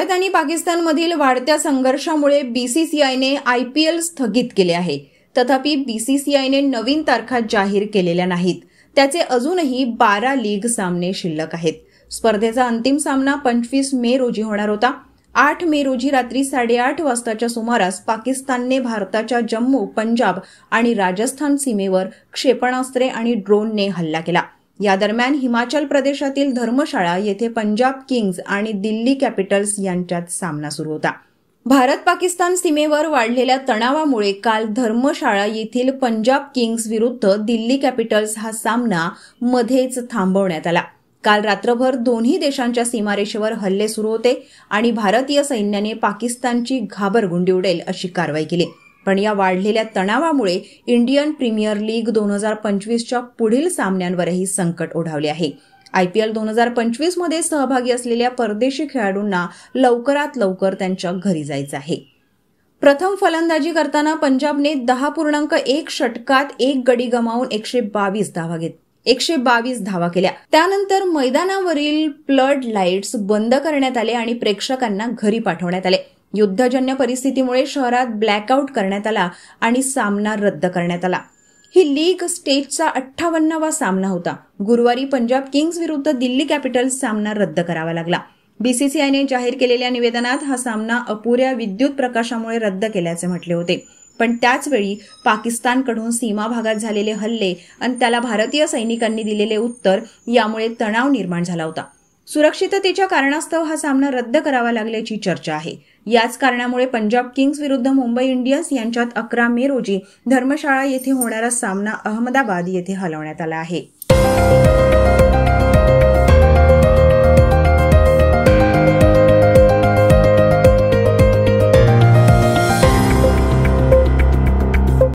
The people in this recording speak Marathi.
भारत आणि पाकिस्तानमधील वाढत्या संघर्षामुळे बीसीसीआयने आयपीएल स्थगित केले आहे. तथापि बीसीसीआयने नवीन तारखा जाहीर केलेल्या नाहीत. त्याचे अजूनही 12 लीग सामने शिल्लक आहेत. स्पर्धेचा अंतिम सामना 25 मे रोजी होणार होता. 8 मे रोजी रात्री 8:30 वाजताच्या सुमारास पाकिस्तानने भारताच्या जम्मू, पंजाब आणि राजस्थान सीमेवर क्षेपणास्त्रे आणि ड्रोनने हल्ला केला. या दरम्यान हिमाचल प्रदेशातील धर्मशाळा येथे पंजाब किंग्ज आणि दिल्ली कॅपिटल्स यांच्यात सामना सुरू होता. भारत-पाकिस्तान सीमेवर वाढलेल्या तणावामुळे काल धर्मशाळा येथील पंजाब किंग्ज विरुद्ध दिल्ली कॅपिटल्स हा सामना मध्येच थांबवण्यात आला. काल रात्रभर दोन्ही देशांच्या सीमारेषेवर हल्ले सुरू होते आणि भारतीय सैन्याने पाकिस्तानची घाबरगुंडी उडेल अशी कारवाई केली. पण या वाढलेल्या तणावामुळे इंडियन प्रीमियर लीग 2025च्या पुढील सामन्यांवरही संकट ओढावले आहे. आयपीएल 2025 मध्ये सहभागी असलेल्या परदेशी खेळाडूंना लवकरात लवकर त्यांच्या घरी जायचं आहे. प्रथम फलंदाजी करताना पंजाबने 10.1 षटकात 1 गडी गमावून 122 धावा केल्या. त्यानंतर मैदानावरील फ्लड लाईट्स बंद करण्यात आले आणि प्रेक्षकांना घरी पाठवण्यात आले. युद्धजन्य परिस्थितीमुळे शहरात ब्लॅकआउट करण्यात आला आणि सामना रद्द करण्यात आला. ही लीग स्टेजचा 58वा सामना होता. गुरुवारी पंजाब किंग्ज विरुद्ध दिल्ली कॅपिटल्स सामना रद्द करावा लागला. बीसीसीआयने जाहीर केलेल्या निवेदनात हा सामना अपुऱ्या विद्युत प्रकाशामुळे रद्द केल्याचे म्हटले होते. पण त्याचवेळी पाकिस्तानकडून सीमा भागात झालेले हल्ले आणि त्याला भारतीय सैनिकांनी दिलेले उत्तर यामुळे तणाव निर्माण झाला होता. सुरक्षिततेच्या कारणास्तव हा सामना रद्द करावा लागल्याची चर्चा आहे. याच कारणामुळे पंजाब किंग्ज विरुद्ध मुंबई इंडियन्स यांच्यात 11 मे रोजी धर्मशाळा येथे होणारा सामना अहमदाबाद येथे हलवण्यात आला आहे.